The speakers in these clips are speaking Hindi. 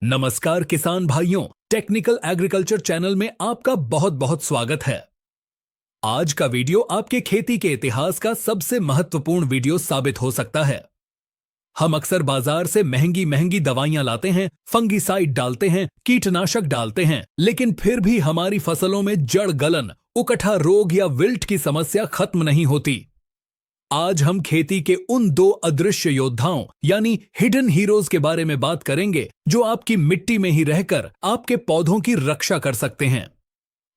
नमस्कार किसान भाइयों, टेक्निकल एग्रीकल्चर चैनल में आपका बहुत बहुत स्वागत है। आज का वीडियो आपके खेती के इतिहास का सबसे महत्वपूर्ण वीडियो साबित हो सकता है। हम अक्सर बाजार से महंगी महंगी दवाइयां लाते हैं, फंगिसाइड डालते हैं, कीटनाशक डालते हैं, लेकिन फिर भी हमारी फसलों में जड़ गलन, उकठा रोग या विल्ट की समस्या खत्म नहीं होती। आज हम खेती के उन दो अदृश्य योद्धाओं यानी हिडन हीरोज के बारे में बात करेंगे जो आपकी मिट्टी में ही रहकर आपके पौधों की रक्षा कर सकते हैं।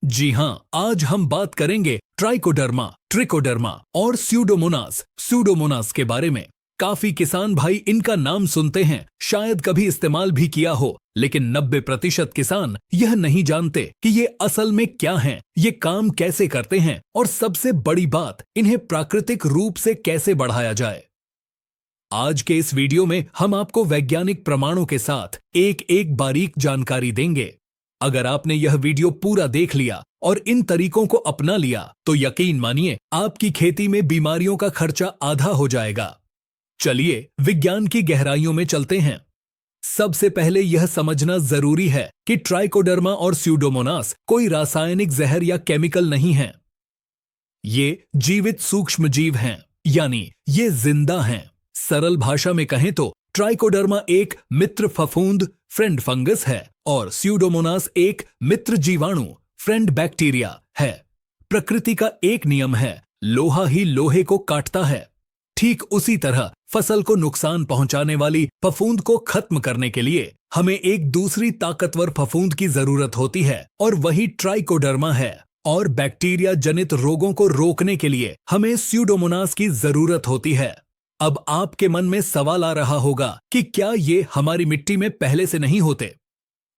जी हां, आज हम बात करेंगे ट्राइकोडर्मा, ट्रिकोडर्मा और स्यूडोमोनास के बारे में। काफी किसान भाई इनका नाम सुनते हैं, शायद कभी इस्तेमाल भी किया हो, लेकिन 90% किसान यह नहीं जानते कि ये असल में क्या हैं, ये काम कैसे करते हैं और सबसे बड़ी बात, इन्हें प्राकृतिक रूप से कैसे बढ़ाया जाए। आज के इस वीडियो में हम आपको वैज्ञानिक प्रमाणों के साथ एक एक बारीक जानकारी देंगे। अगर आपने यह वीडियो पूरा देख लिया और इन तरीकों को अपना लिया तो यकीन मानिए आपकी खेती में बीमारियों का खर्चा आधा हो जाएगा। चलिए विज्ञान की गहराइयों में चलते हैं। सबसे पहले यह समझना जरूरी है कि ट्राइकोडर्मा और स्यूडोमोनास कोई रासायनिक जहर या केमिकल नहीं है। ये जीवित सूक्ष्म जीव हैं, यानी ये जिंदा हैं। सरल भाषा में कहें तो ट्राइकोडर्मा एक मित्र फफूंद फ्रेंड फंगस है और स्यूडोमोनास एक मित्र जीवाणु फ्रेंड बैक्टीरिया है। प्रकृति का एक नियम है, लोहा ही लोहे को काटता है। ठीक उसी तरह फसल को नुकसान पहुंचाने वाली फफूंद को खत्म करने के लिए हमें एक दूसरी ताकतवर फफूंद की जरूरत होती है और वही ट्राइकोडर्मा है। और बैक्टीरिया जनित रोगों को रोकने के लिए हमें स्यूडोमोनास की जरूरत होती है। अब आपके मन में सवाल आ रहा होगा कि क्या ये हमारी मिट्टी में पहले से नहीं होते?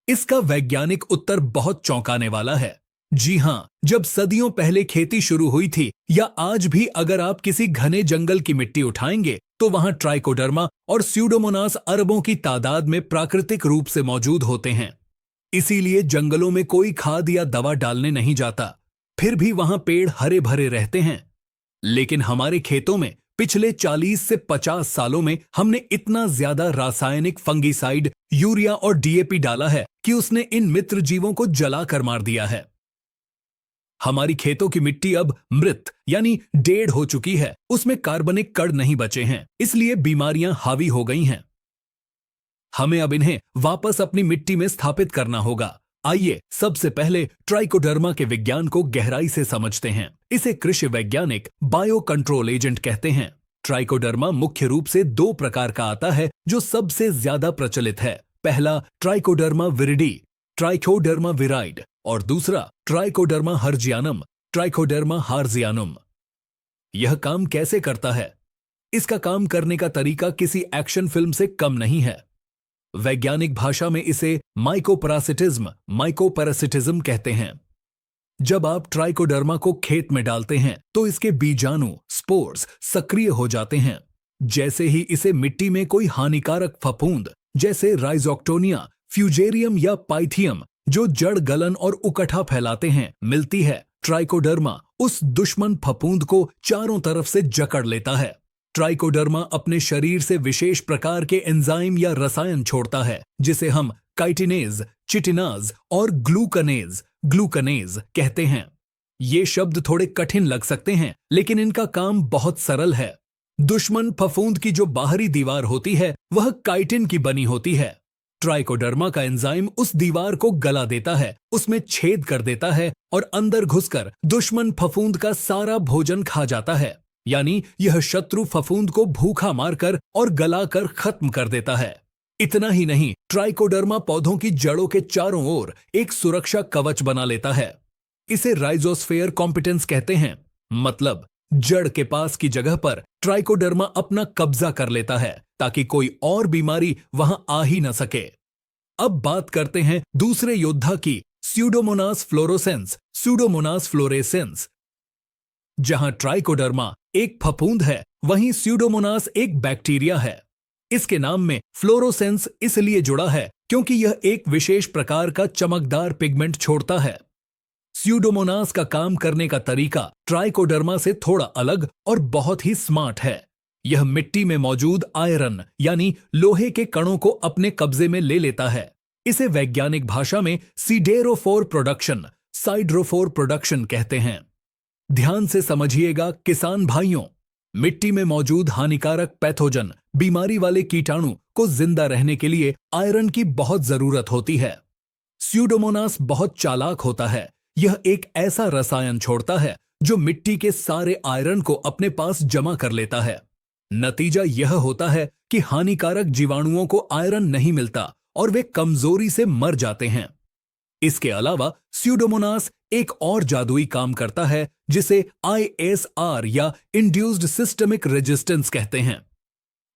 इसका वैज्ञानिक उत्तर बहुत चौंकाने वाला है। जी हां, जब सदियों पहले खेती शुरू हुई थी या आज भी अगर आप किसी घने जंगल की मिट्टी उठाएंगे तो वहां ट्राइकोडर्मा और स्यूडोमोनास अरबों की तादाद में प्राकृतिक रूप से मौजूद होते हैं। इसीलिए जंगलों में कोई खाद या दवा डालने नहीं जाता, फिर भी वहां पेड़ हरे भरे रहते हैं। लेकिन हमारे खेतों में पिछले 40 से 50 सालों में हमने इतना ज्यादा रासायनिक फंगिसाइड, यूरिया और डीएपी डाला है कि उसने इन मित्र जीवों को जलाकर मार दिया है। हमारी खेतों की मिट्टी अब मृत यानी डेड हो चुकी है, उसमें कार्बनिक कण नहीं बचे हैं, इसलिए बीमारियां हावी हो गई हैं। हमें अब इन्हें वापस अपनी मिट्टी में स्थापित करना होगा। आइए सबसे पहले ट्राइकोडर्मा के विज्ञान को गहराई से समझते हैं। इसे कृषि वैज्ञानिक बायो कंट्रोल एजेंट कहते हैं। ट्राइकोडर्मा मुख्य रूप से दो प्रकार का आता है जो सबसे ज्यादा प्रचलित है। पहला ट्राइकोडर्मा विरिडी, ट्राइकोडर्मा विराइड और दूसरा ट्राइकोडर्मा हर्जियानम, ट्राइकोडर्मा हार्जियानुम। यह काम कैसे करता है? इसका काम करने का तरीका किसी एक्शन फिल्म से कम नहीं है। वैज्ञानिक भाषा में इसे माइकोपैरासिटिज्म कहते हैं। जब आप ट्राइकोडर्मा को खेत में डालते हैं तो इसके बीजाणु स्पोर्स सक्रिय हो जाते हैं। जैसे ही इसे मिट्टी में कोई हानिकारक फफूंद जैसे राइजोक्टोनिया, फ्यूजेरियम या पाइथियम जो जड़ गलन और उकठा फैलाते हैं मिलती है, ट्राइकोडर्मा उस दुश्मन फफूंद को चारों तरफ से जकड़ लेता है। ट्राइकोडर्मा अपने शरीर से विशेष प्रकार के एंजाइम या रसायन छोड़ता है जिसे हम काइटिनेज, चिटिनाज और ग्लूकनेज कहते हैं। ये शब्द थोड़े कठिन लग सकते हैं, लेकिन इनका काम बहुत सरल है। दुश्मन फफूंद की जो बाहरी दीवार होती है वह काइटिन की बनी होती है। ट्राइकोडर्मा का एंजाइम उस दीवार को गला देता है, उसमें छेद कर देता है और अंदर घुसकर दुश्मन फफूंद का सारा भोजन खा जाता है। यानी यह शत्रु फफूंद को भूखा मारकर और गलाकर खत्म कर देता है। इतना ही नहीं, ट्राइकोडर्मा पौधों की जड़ों के चारों ओर एक सुरक्षा कवच बना लेता है। इसे राइजोस्फेयर कॉम्पिटेंस कहते हैं, मतलब जड़ के पास की जगह पर ट्राइकोडर्मा अपना कब्जा कर लेता है ताकि कोई और बीमारी वहां आ ही न सके। अब बात करते हैं दूसरे योद्धा की, स्यूडोमोनास फ्लोरेसेंस। जहां ट्राइकोडर्मा एक फफूंद है, वहीं स्यूडोमोनास एक बैक्टीरिया है। इसके नाम में फ्लोरोसेंस इसलिए जुड़ा है क्योंकि यह एक विशेष प्रकार का चमकदार पिगमेंट छोड़ता है। स्यूडोमोनास का काम करने का तरीका ट्राइकोडर्मा से थोड़ा अलग और बहुत ही स्मार्ट है। यह मिट्टी में मौजूद आयरन यानी लोहे के कणों को अपने कब्जे में ले लेता है। इसे वैज्ञानिक भाषा में सिडेरोफोर प्रोडक्शन, साइड्रोफोर प्रोडक्शन कहते हैं। ध्यान से समझिएगा किसान भाइयों, मिट्टी में मौजूद हानिकारक पैथोजन, बीमारी वाले कीटाणु को जिंदा रहने के लिए आयरन की बहुत जरूरत होती है। स्यूडोमोनास बहुत चालाक होता है। यह एक ऐसा रसायन छोड़ता है जो मिट्टी के सारे आयरन को अपने पास जमा कर लेता है। नतीजा यह होता है कि हानिकारक जीवाणुओं को आयरन नहीं मिलता और वे कमजोरी से मर जाते हैं। इसके अलावा स्यूडोमोनास एक और जादुई काम करता है जिसे ISR या इंड्यूस्ड सिस्टमिक रेजिस्टेंस कहते हैं।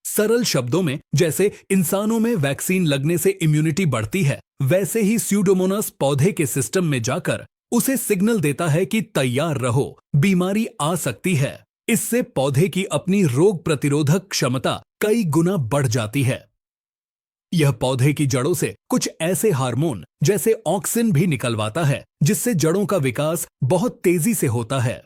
सरल शब्दों में, जैसे इंसानों में वैक्सीन लगने से इम्यूनिटी बढ़ती है, वैसे ही स्यूडोमोनास पौधे के सिस्टम में जाकर उसे सिग्नल देता है कि तैयार रहो, बीमारी आ सकती है। इससे पौधे की अपनी रोग प्रतिरोधक क्षमता कई गुना बढ़ जाती है। यह पौधे की जड़ों से कुछ ऐसे हार्मोन जैसे ऑक्सिन भी निकलवाता है जिससे जड़ों का विकास बहुत तेजी से होता है।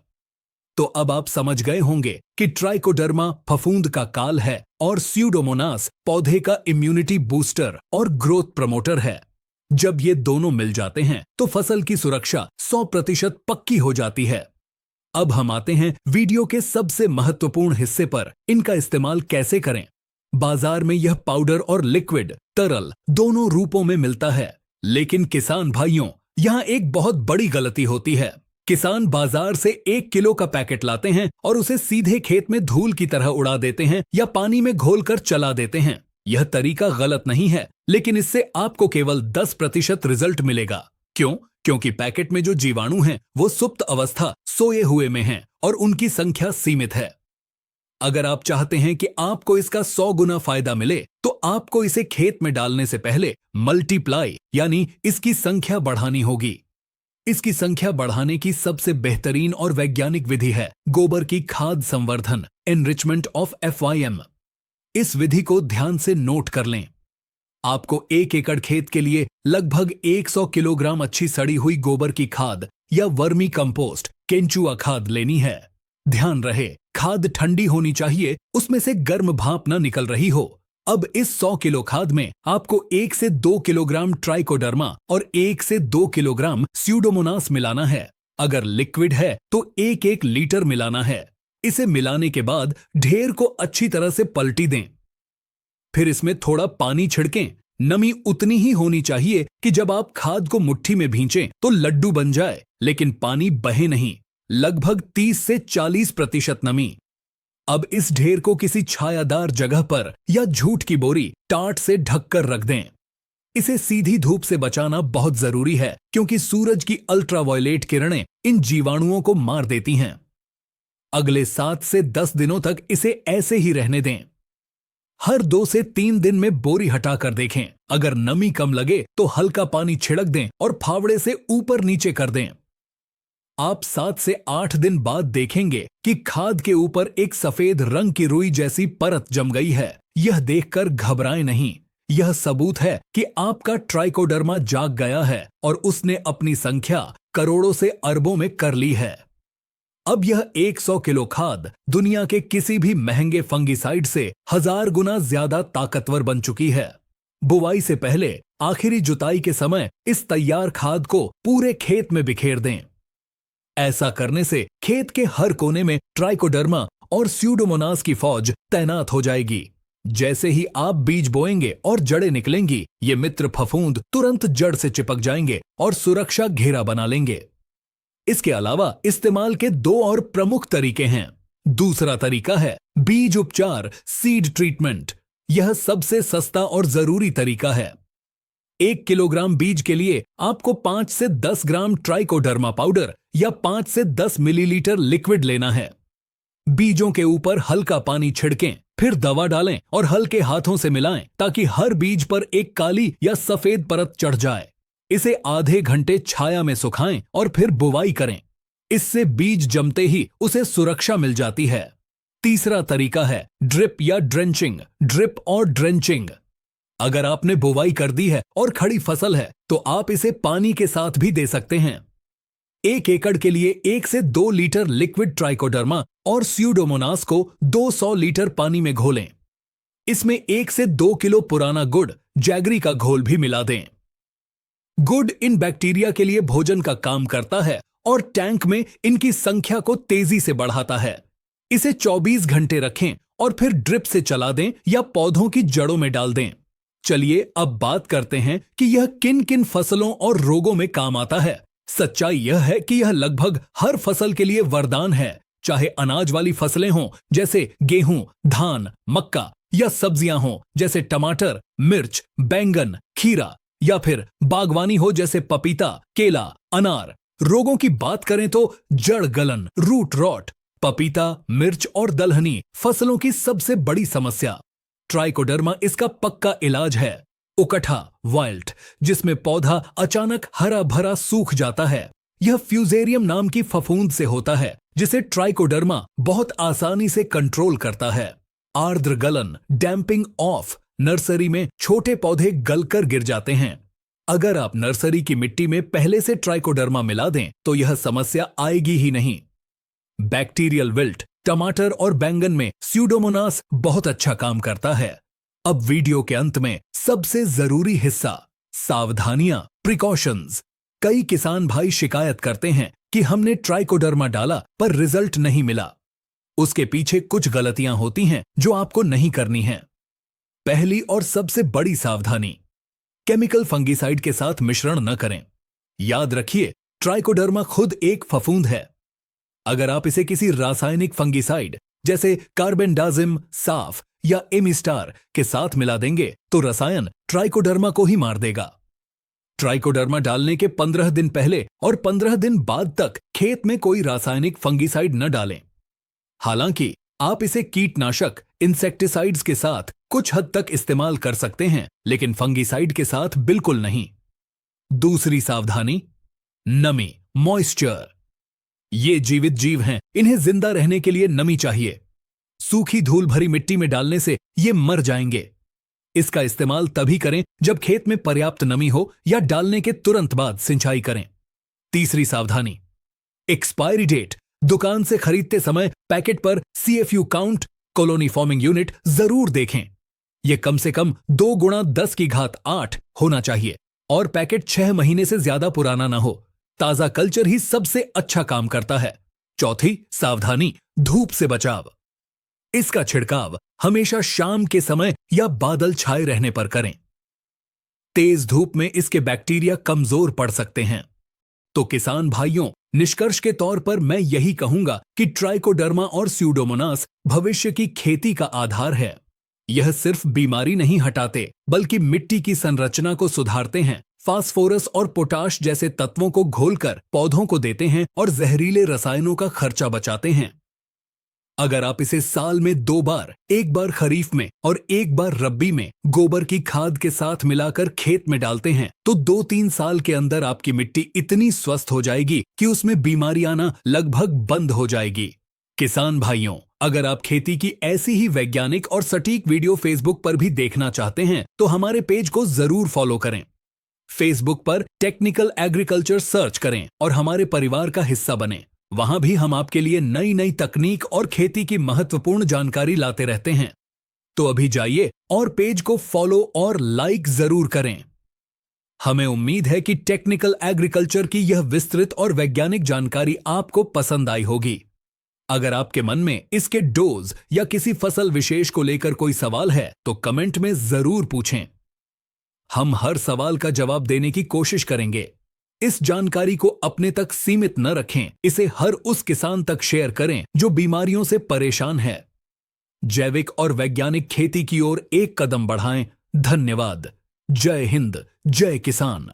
तो अब आप समझ गए होंगे कि ट्राइकोडर्मा फफूंद का काल है और स्यूडोमोनास पौधे का इम्यूनिटी बूस्टर और ग्रोथ प्रमोटर है। जब ये दोनों मिल जाते हैं तो फसल की सुरक्षा 100% पक्की हो जाती है। अब हम आते हैं वीडियो के सबसे महत्वपूर्ण हिस्से पर, इनका इस्तेमाल कैसे करें। बाजार में यह पाउडर और लिक्विड, तरल दोनों रूपों में मिलता है। लेकिन किसान भाइयों, यहां एक बहुत बड़ी गलती होती है। किसान बाजार से 1 किलो का पैकेट लाते हैं और उसे सीधे खेत में धूल की तरह उड़ा देते हैं या पानी में घोलकर चला देते हैं। यह तरीका गलत नहीं है, लेकिन इससे आपको केवल 10% रिजल्ट मिलेगा। क्यों? क्योंकि पैकेट में जो जीवाणु हैं वो सुप्त अवस्था, सोए हुए में हैं और उनकी संख्या सीमित है। अगर आप चाहते हैं कि आपको इसका 100 गुना फायदा मिले तो आपको इसे खेत में डालने से पहले मल्टीप्लाई यानी इसकी संख्या बढ़ानी होगी। इसकी संख्या बढ़ाने की सबसे बेहतरीन और वैज्ञानिक विधि है गोबर की खाद संवर्धन, एनरिचमेंट ऑफ FYM। इस विधि को ध्यान से नोट कर लें। आपको 1 एकड़ खेत के लिए लगभग 100 किलोग्राम अच्छी सड़ी हुई गोबर की खाद या वर्मी कंपोस्ट, केंचुआ खाद लेनी है। ध्यान रहे, खाद ठंडी होनी चाहिए, उसमें से गर्म भाप न निकल रही हो। अब इस 100 किलो खाद में आपको 1 से 2 किलोग्राम ट्राइकोडर्मा और 1 से 2 किलोग्राम स्यूडोमोनास मिलाना है। अगर लिक्विड है तो 1-1 लीटर मिलाना है। इसे मिलाने के बाद ढेर को अच्छी तरह से पलटी दें। फिर इसमें थोड़ा पानी छिड़कें। नमी उतनी ही होनी चाहिए कि जब आप खाद को मुट्ठी में भींचें तो लड्डू बन जाए, लेकिन पानी बहे नहीं। लगभग 30 से 40% नमी। अब इस ढेर को किसी छायादार जगह पर या झूठ की बोरी, टाट से ढककर रख दें। इसे सीधी धूप से बचाना बहुत जरूरी है क्योंकि सूरज की अल्ट्रावायलेट किरणें इन जीवाणुओं को मार देती हैं। अगले 7 से 10 दिनों तक इसे ऐसे ही रहने दें। हर 2 से 3 दिन में बोरी हटाकर देखें। अगर नमी कम लगे तो हल्का पानी छिड़क दें और फावड़े से ऊपर नीचे कर दें। आप 7 से 8 दिन बाद देखेंगे कि खाद के ऊपर एक सफेद रंग की रुई जैसी परत जम गई है। यह देखकर घबराएं नहीं, यह सबूत है कि आपका ट्राइकोडर्मा जाग गया है और उसने अपनी संख्या करोड़ों से अरबों में कर ली है। अब यह 100 किलो खाद दुनिया के किसी भी महंगे फंगिसाइड से 1000 गुना ज्यादा ताकतवर बन चुकी है। बुवाई से पहले आखिरी जुताई के समय इस तैयार खाद को पूरे खेत में बिखेर दें। ऐसा करने से खेत के हर कोने में ट्राइकोडर्मा और स्यूडोमोनास की फौज तैनात हो जाएगी। जैसे ही आप बीज बोएंगे और जड़ें निकलेंगी, ये मित्र फफूंद तुरंत जड़ से चिपक जाएंगे और सुरक्षा घेरा बना लेंगे। इसके अलावा इस्तेमाल के 2 और प्रमुख तरीके हैं। दूसरा तरीका है बीज उपचार, सीड ट्रीटमेंट। यह सबसे सस्ता और जरूरी तरीका है। 1 किलोग्राम बीज के लिए आपको 5 से 10 ग्राम ट्राइकोडर्मा पाउडर या 5 से 10 मिलीलीटर लिक्विड लेना है। बीजों के ऊपर हल्का पानी छिड़कें, फिर दवा डालें और हल्के हाथों से मिलाएं ताकि हर बीज पर एक काली या सफेद परत चढ़ जाए। इसे आधे घंटे छाया में सुखाएं और फिर बुवाई करें। इससे बीज जमते ही उसे सुरक्षा मिल जाती है। तीसरा तरीका है ड्रिप या ड्रेंचिंग। ड्रिप और ड्रेंचिंग। अगर आपने बुवाई कर दी है और खड़ी फसल है तो आप इसे पानी के साथ भी दे सकते हैं। 1 एकड़ के लिए 1 से 2 लीटर लिक्विड ट्राइकोडर्मा और स्यूडोमोनास को 200 लीटर पानी में घोलें। इसमें 1 से 2 किलो पुराना गुड़, जैगरी का घोल भी मिला दें। गुड इन बैक्टीरिया के लिए भोजन का काम करता है और टैंक में इनकी संख्या को तेजी से बढ़ाता है। इसे 24 घंटे रखें और फिर ड्रिप से चला दें या पौधों की जड़ों में डाल दें। चलिए अब बात करते हैं कि यह किन किन फसलों और रोगों में काम आता है। सच्चाई यह है कि यह लगभग हर फसल के लिए वरदान है, चाहे अनाज वाली फसलें हों जैसे गेहूं, धान, मक्का, या सब्जियां हों जैसे टमाटर, मिर्च, बैंगन, खीरा, या फिर बागवानी हो जैसे पपीता, केला, अनार। रोगों की बात करें तो जड़ गलन, रूट रॉट, पपीता, मिर्च और दलहनी फसलों की सबसे बड़ी समस्या। ट्राइकोडर्मा इसका पक्का इलाज है। उकठा, वाइल्ट, जिसमें पौधा अचानक हरा भरा सूख जाता है। यह फ्यूजेरियम नाम की फफूंद से होता है जिसे ट्राइकोडर्मा बहुत आसानी से कंट्रोल करता है। आर्द्र गलन, डैम्पिंग ऑफ, नर्सरी में छोटे पौधे गलकर गिर जाते हैं। अगर आप नर्सरी की मिट्टी में पहले से ट्राइकोडर्मा मिला दें तो यह समस्या आएगी ही नहीं। बैक्टीरियल विल्ट, टमाटर और बैंगन में स्यूडोमोनास बहुत अच्छा काम करता है। अब वीडियो के अंत में सबसे जरूरी हिस्सा, सावधानियां, प्रिकॉशंस। कई किसान भाई शिकायत करते हैं कि हमने ट्राइकोडर्मा डाला पर रिजल्ट नहीं मिला। उसके पीछे कुछ गलतियां होती हैं जो आपको नहीं करनी हैं। पहली और सबसे बड़ी सावधानी, केमिकल फंगिसाइड के साथ मिश्रण न करें। याद रखिए, ट्राइकोडर्मा खुद एक फफूंद है। अगर आप इसे किसी रासायनिक फंगिसाइड जैसे कार्बेंडाजिम, साफ या एमिस्टार के साथ मिला देंगे तो रसायन ट्राइकोडर्मा को ही मार देगा। ट्राइकोडर्मा डालने के 15 दिन पहले और 15 दिन बाद तक खेत में कोई रासायनिक फंगिसाइड न डालें। हालांकि आप इसे कीटनाशक, इंसेक्टिसाइड्स के साथ कुछ हद तक इस्तेमाल कर सकते हैं, लेकिन फंगिसाइड के साथ बिल्कुल नहीं। दूसरी सावधानी, नमी, मॉइस्चर। ये जीवित जीव हैं, इन्हें जिंदा रहने के लिए नमी चाहिए। सूखी धूल भरी मिट्टी में डालने से ये मर जाएंगे। इसका इस्तेमाल तभी करें जब खेत में पर्याप्त नमी हो या डालने के तुरंत बाद सिंचाई करें। तीसरी सावधानी, एक्सपायरी डेट। दुकान से खरीदते समय पैकेट पर CFU count, colony forming unit जरूर देखें। यह कम से कम 2 गुणा 10⁸ होना चाहिए और पैकेट 6 महीने से ज्यादा पुराना ना हो। ताजा कल्चर ही सबसे अच्छा काम करता है। चौथी सावधानी, धूप से बचाव। इसका छिड़काव हमेशा शाम के समय या बादल छाए रहने पर करें। तेज धूप में इसके बैक्टीरिया कमजोर पड़ सकते हैं। तो किसान भाइयों, निष्कर्ष के तौर पर मैं यही कहूंगा कि ट्राइकोडर्मा और स्यूडोमोनास भविष्य की खेती का आधार है। यह सिर्फ बीमारी नहीं हटाते बल्कि मिट्टी की संरचना को सुधारते हैं, फास्फोरस और पोटाश जैसे तत्वों को घोलकर पौधों को देते हैं और जहरीले रसायनों का खर्चा बचाते हैं। अगर आप इसे साल में 2 बार, एक बार खरीफ में और एक बार रब्बी में गोबर की खाद के साथ मिलाकर खेत में डालते हैं तो 2-3 साल के अंदर आपकी मिट्टी इतनी स्वस्थ हो जाएगी कि उसमें बीमारी आना लगभग बंद हो जाएगी। किसान भाइयों, अगर आप खेती की ऐसी ही वैज्ञानिक और सटीक वीडियो फेसबुक पर भी देखना चाहते हैं तो हमारे पेज को जरूर फॉलो करें। फेसबुक पर टेक्निकल एग्रीकल्चर सर्च करें और हमारे परिवार का हिस्सा बनें। वहां भी हम आपके लिए नई नई तकनीक और खेती की महत्वपूर्ण जानकारी लाते रहते हैं। तो अभी जाइए और पेज को फॉलो और लाइक जरूर करें। हमें उम्मीद है कि टेक्निकल एग्रीकल्चर की यह विस्तृत और वैज्ञानिक जानकारी आपको पसंद आई होगी। अगर आपके मन में इसके डोज या किसी फसल विशेष को लेकर कोई सवाल है तो कमेंट में जरूर पूछें। हम हर सवाल का जवाब देने की कोशिश करेंगे। इस जानकारी को अपने तक सीमित न रखें, इसे हर उस किसान तक शेयर करें जो बीमारियों से परेशान है। जैविक और वैज्ञानिक खेती की ओर एक कदम बढ़ाएं। धन्यवाद। जय हिंद, जय किसान।